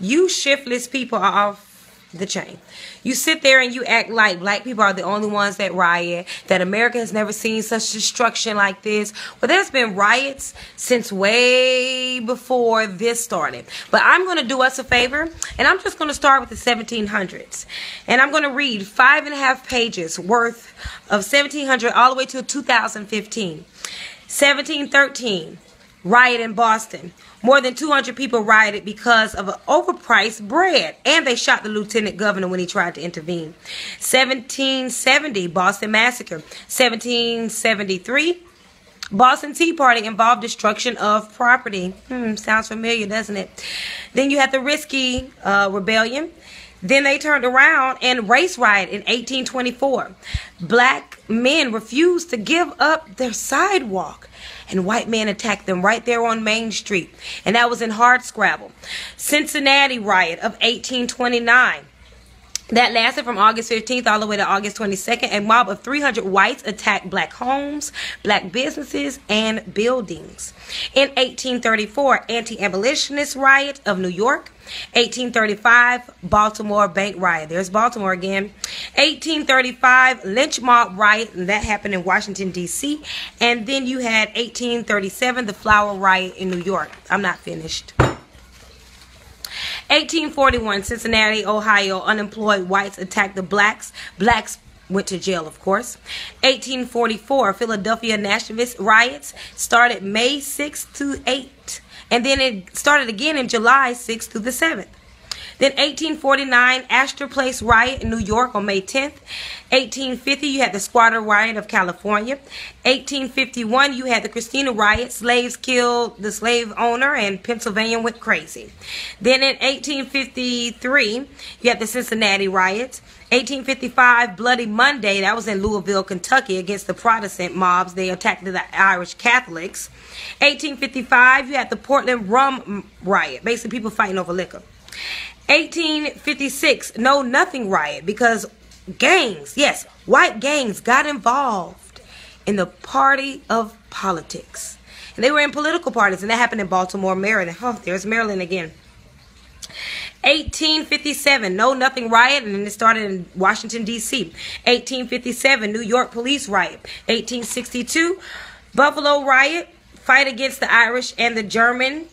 You shiftless people are off the chain. You sit there and you act like black people are the only ones that riot, that America has never seen such destruction like this. Well, there's been riots since way before this started. But I'm going to do us a favor, and I'm just going to start with the 1700s. And I'm going to read 5.5 pages worth of 1700 all the way to 2015. 1713, riot in Boston. More than 200 people rioted because of overpriced bread, and they shot the lieutenant governor when he tried to intervene. 1770, Boston Massacre. 1773, Boston Tea Party involved destruction of property. Sounds familiar, doesn't it? Then you had the Risky Rebellion. Then they turned around and race riot in 1824. Black men refused to give up their sidewalk, and white men attacked them right there on Main Street, and that was in Hardscrabble. Cincinnati riot of 1829. That lasted from August 15th all the way to August 22nd. A mob of 300 whites attacked black homes, black businesses, and buildings. In 1834, anti-abolitionist riot of New York. 1835, Baltimore bank riot. There's Baltimore again. 1835, lynch mob riot, and that happened in Washington, D.C. And then you had 1837, the flower riot in New York. I'm not finished. 1841, Cincinnati, Ohio, unemployed whites attacked the blacks. Blacks went to jail, of course. 1844, Philadelphia nationalist riots started May 6th to 8th. And then it started again in July 6th through the 7th. Then 1849, Astor Place riot in New York on May 10th. 1850, you had the Squatter riot of California. 1851, you had the Christina riot. Slaves killed the slave owner and Pennsylvania went crazy. Then in 1853, you had the Cincinnati riots. 1855, Bloody Monday, that was in Louisville, Kentucky, against the Protestant mobs. They attacked the Irish Catholics. 1855, you had the Portland Rum riot, basically people fighting over liquor. 1856, Know Nothing riot, because gangs, yes, white gangs got involved in the party of politics. And they were in political parties, and that happened in Baltimore, Maryland. Oh, there's Maryland again. 1857, Know Nothing riot, and then it started in Washington, D.C. 1857, New York police riot. 1862, Buffalo riot, fight against the Irish and the German,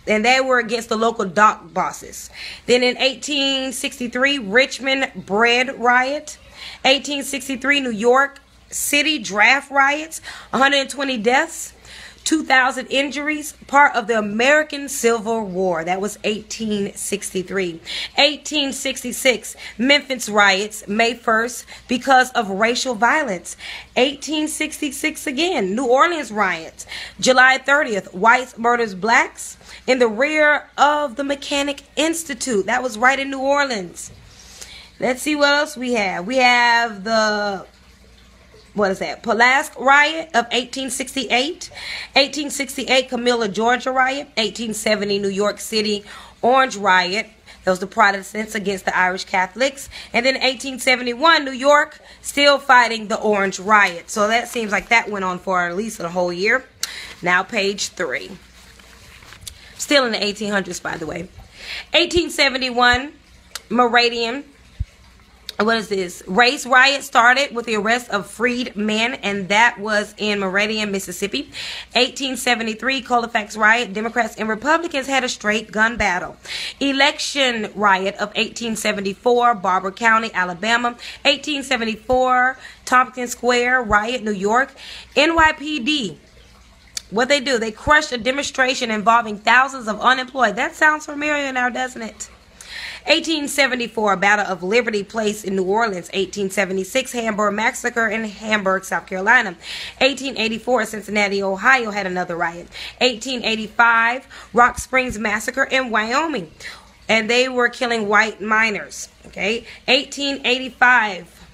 and they were against the local dock bosses. Then in 1863, Richmond bread riot. 1863, New York City draft riots. 120 deaths. 2,000 injuries. Part of the American Civil War. That was 1863. 1866, Memphis riots, May 1st, because of racial violence. 1866 again, New Orleans riots. July 30th, whites murders blacks in the rear of the Mechanic Institute. That was right in New Orleans. Let's see what else we have. We have the, what is that? Pulaski riot of 1868. 1868, Camilla, Georgia riot. 1870, New York City Orange riot. Those the Protestants against the Irish Catholics. And then 1871, New York still fighting the Orange riot. So that seems like that went on for at least a whole year. Now page 3. Still in the 1800s, by the way. 1871, Meridian. What is this? Race riot started with the arrest of freed men, and that was in Meridian, Mississippi. 1873, Colfax riot. Democrats and Republicans had a straight gun battle. Election riot of 1874, Barber County, Alabama. 1874, Tompkins Square riot, New York. NYPD. What they do, they crushed a demonstration involving thousands of unemployed. That sounds familiar now, doesn't it? 1874, Battle of Liberty Place in New Orleans. 1876, Hamburg Massacre in Hamburg, South Carolina. 1884, Cincinnati, Ohio had another riot. 1885, Rock Springs Massacre in Wyoming. And they were killing white miners. Okay. 1885,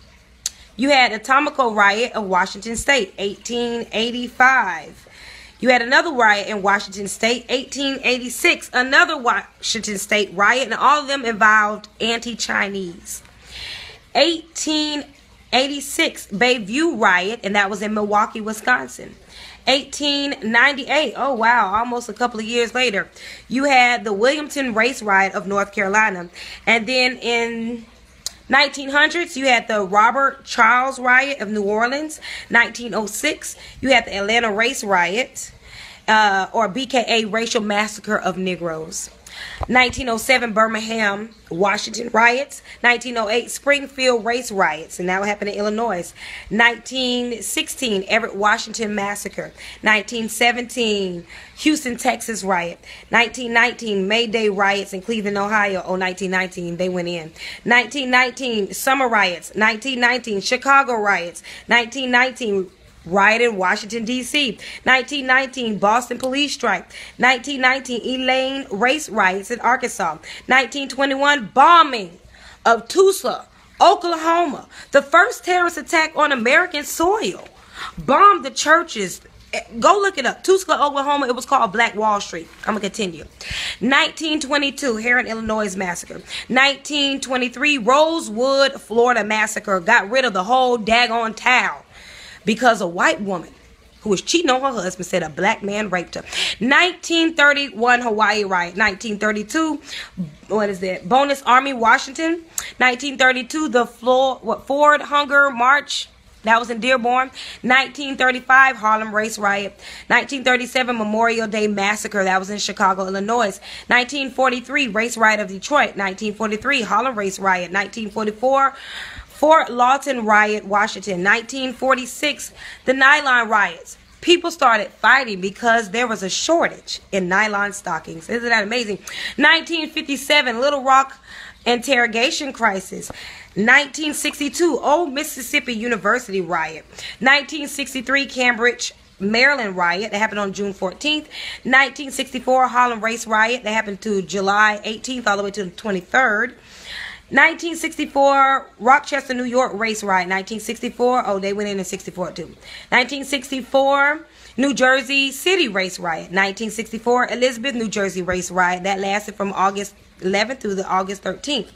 you had Atomico riot of Washington State. 1885. You had another riot in Washington State, 1886, another Washington State riot, and all of them involved anti-Chinese. 1886, Bayview riot, and that was in Milwaukee, Wisconsin. 1898, oh wow, almost a couple of years later, you had the Williamson Race Riot of North Carolina. And then in 1900s, you had the Robert Charles Riot of New Orleans. 1906, you had the Atlanta Race Riot, or BKA, Racial Massacre of Negroes. 1907, Birmingham, Washington riots. 1908, Springfield race riots, and that would happen in Illinois. 1916, Everett, Washington massacre. 1917, Houston, Texas riot. 1919, May Day riots in Cleveland, Ohio. Oh, 1919, they went in. 1919, summer riots. 1919, Chicago riots. 1919, riot in Washington, D.C. 1919, Boston police strike. 1919, Elaine race riots in Arkansas. 1921, bombing of Tulsa, Oklahoma. The first terrorist attack on American soil. Bombed the churches. Go look it up. Tulsa, Oklahoma. It was called Black Wall Street. I'm going to continue. 1922, Heron, Illinois massacre. 1923, Rosewood, Florida massacre. Got rid of the whole daggone town because a white woman who was cheating on her husband said a black man raped her. 1931, Hawaii riot. 1932, what is that? Bonus Army, Washington. 1932, the Ford Hunger March. That was in Dearborn. 1935, Harlem Race Riot. 1937, Memorial Day Massacre. That was in Chicago, Illinois. 1943, Race Riot of Detroit. 1943, Harlem Race Riot. 1944, Fort Lawton Riot, Washington. 1946, the Nylon Riots. People started fighting because there was a shortage in nylon stockings. Isn't that amazing? 1957, Little Rock interrogation crisis. 1962, Old Mississippi University riot. 1963, Cambridge, Maryland riot that happened on June 14th. 1964, Harlem Race riot that happened to July 18th all the way to the 23rd. 1964, Rochester, New York race riot. 1964, oh, they went in 64 too. 1964, New Jersey City race riot. 1964, Elizabeth, New Jersey race riot. That lasted from August 11th through the August 13th.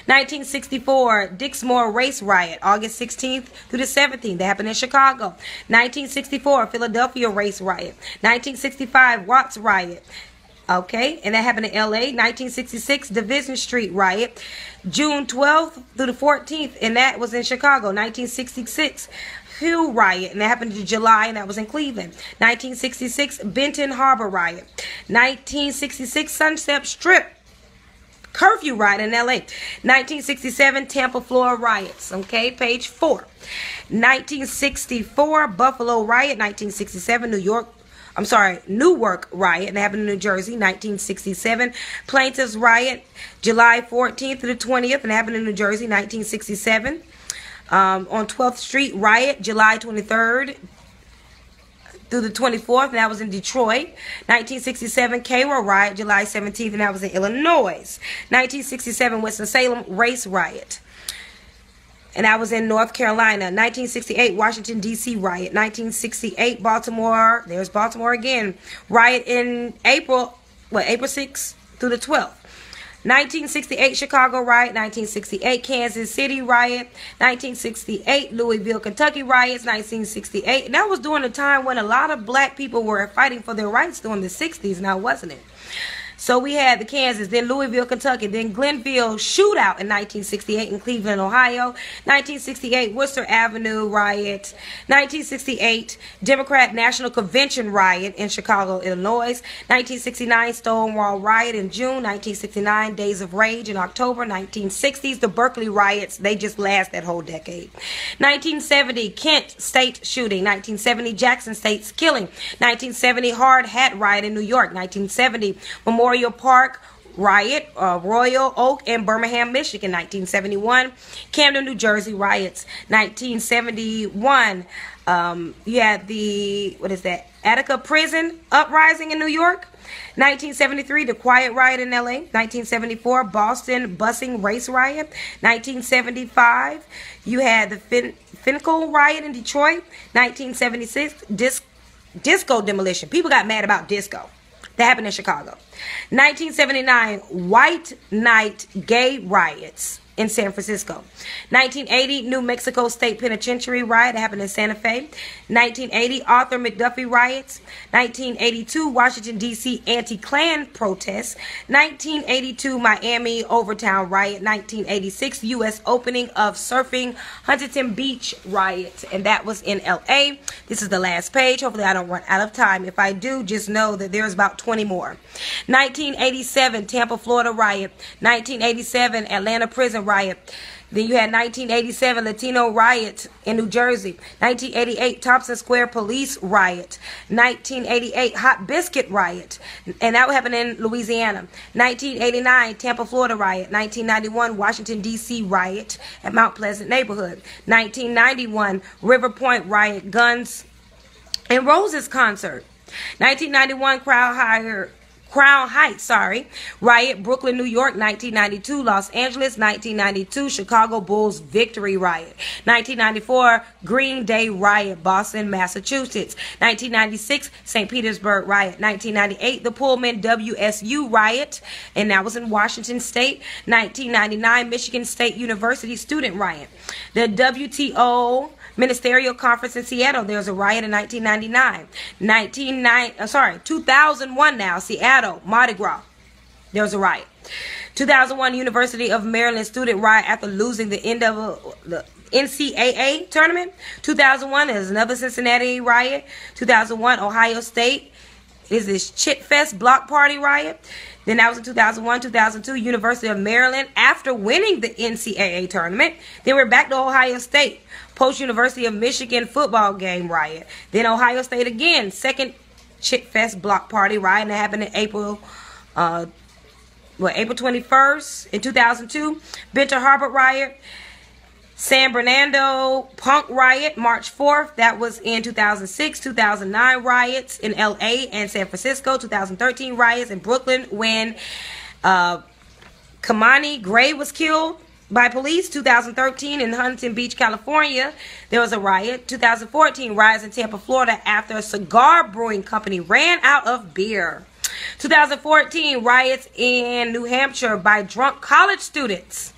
1964, Dixmoor race riot, August 16th through the 17th. That happened in Chicago. 1964, Philadelphia race riot. 1965, Watts riot. Okay, and that happened in L.A. 1966, Division Street riot, June 12th through the 14th, and that was in Chicago. 1966, Hill riot, and that happened in July, and that was in Cleveland. 1966, Benton Harbor riot. 1966, Sunset Strip curfew riot in L.A. 1967, Tampa, Florida riots. Okay, page 4. 1964, Buffalo riot. 1967, Newark riot, and that happened in New Jersey. 1967, Plaintiffs riot, July 14th to the 20th, and that happened in New Jersey. 1967, on 12th Street riot, July 23rd through the 24th, and that was in Detroit. 1967, Cairo riot, July 17th, and that was in Illinois. 1967, Winston-Salem race riot, and that was in North Carolina. 1968, Washington, D.C. riot. 1968, Baltimore, there's Baltimore again, riot in April 6th through the 12th. 1968, Chicago riot. 1968, Kansas City riot. 1968, Louisville, Kentucky riots. 1968, and that was during a time when a lot of black people were fighting for their rights during the 60s now, wasn't it? So we had the Kansas, then Louisville, Kentucky, then Glenville shootout in 1968 in Cleveland, Ohio. 1968, Worcester Avenue riot. 1968, Democrat National Convention riot in Chicago, Illinois. 1969, Stonewall riot in June. 1969, Days of Rage in October. 1960s, the Berkeley riots. They just last that whole decade. 1970, Kent State shooting. 1970, Jackson State's killing. 1970, Hard Hat riot in New York. 1970, Memorial Park riot, Royal Oak in Birmingham, Michigan. 1971, Camden, New Jersey riots. 1971, you had the, Attica Prison uprising in New York. 1973, the Quiet riot in LA. 1974, Boston busing race riot. 1975, you had the Finkel riot in Detroit. 1976, disco demolition. People got mad about disco. That happened in Chicago. 1979, White Night gay riots in San Francisco. 1980, New Mexico State Penitentiary riot that happened in Santa Fe. 1980, Arthur McDuffie riots. 1982, Washington, D.C. anti-Klan protests. 1982, Miami Overtown riot. 1986, U.S. opening of surfing Huntington Beach riot, and that was in L.A. This is the last page. Hopefully I don't run out of time. If I do, just know that there's about 20 more. 1987, Tampa, Florida riot. 1987, Atlanta prison riot. Then you had 1987 Latino riot in New Jersey. 1988 Thompson Square police riot. 1988 Hot Biscuit riot, and that happened in Louisiana. 1989 Tampa, Florida riot. 1991 Washington, D.C. riot at Mount Pleasant neighborhood. 1991 River Point riot, Guns N' Roses concert. 1991 Crown Heights, riot, Brooklyn, New York. 1992, Los Angeles. 1992, Chicago Bulls victory riot. 1994, Green Day riot, Boston, Massachusetts. 1996, St. Petersburg riot. 1998, the Pullman WSU riot, and that was in Washington State. 1999, Michigan State University student riot. The WTO Ministerial Conference in Seattle, there was a riot in 1999. 2001 now, Seattle, Mardi Gras, there was a riot. 2001, University of Maryland student riot after losing the NCAA tournament. 2001, there's another Cincinnati riot. 2001, Ohio State is this Chit Fest block party riot. Then that was in 2001, 2002, University of Maryland after winning the NCAA tournament. Then we're back to Ohio State. Post-University of Michigan football game riot. Then Ohio State again, second Chit Fest block party riot, and that happened in April 21st in 2002. Benton Harbor riot. San Bernardino punk riot, March 4th. That was in 2006. 2009 riots in L.A. and San Francisco. 2013 riots in Brooklyn when Kamani Gray was killed by police. 2013 in Huntington Beach, California, there was a riot. 2014 riots in Tampa, Florida after a cigar brewing company ran out of beer. 2014 riots in New Hampshire by drunk college students.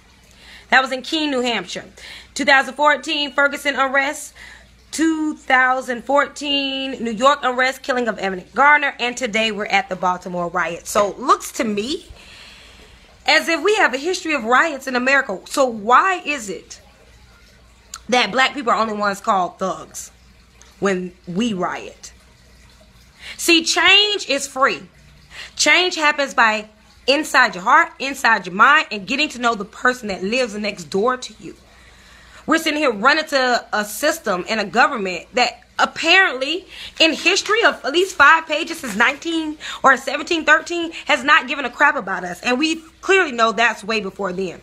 That was in Keene, New Hampshire. 2014 Ferguson arrest. 2014 New York arrest, killing of Emmett Garner, and today we're at the Baltimore riot. So looks to me as if we have a history of riots in America. So why is it that black people are only ones called thugs when we riot? See, change is free. Change happens by inside your heart, inside your mind, and getting to know the person that lives next door to you. We're sitting here running to a system and a government that apparently in history of at least 5 pages since 1713 has not given a crap about us. And we clearly know that's way before then.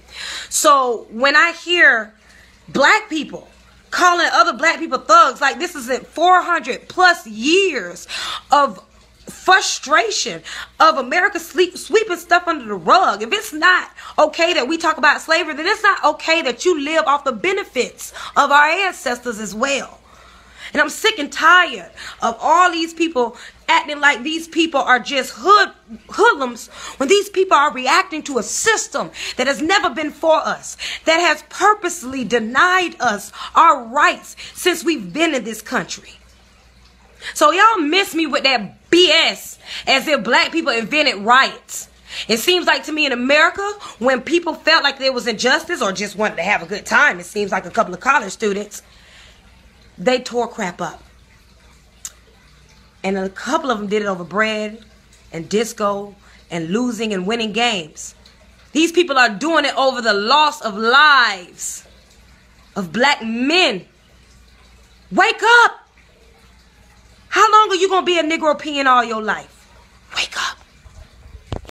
So when I hear black people calling other black people thugs, like this is 400 plus years of frustration of America sweeping stuff under the rug. If it's not okay that we talk about slavery, then it's not okay that you live off the benefits of our ancestors as well. And I'm sick and tired of all these people acting like these people are just hoodlums when these people are reacting to a system that has never been for us, that has purposely denied us our rights since we've been in this country. So y'all miss me with that BS as if black people invented riots. It seems like to me in America, when people felt like there was injustice or just wanted to have a good time, it seems like a couple of college students, they tore crap up. And a couple of them did it over bread and disco and losing and winning games. These people are doing it over the loss of lives of black men. Wake up! How long are you going to be a Negro peeing all your life?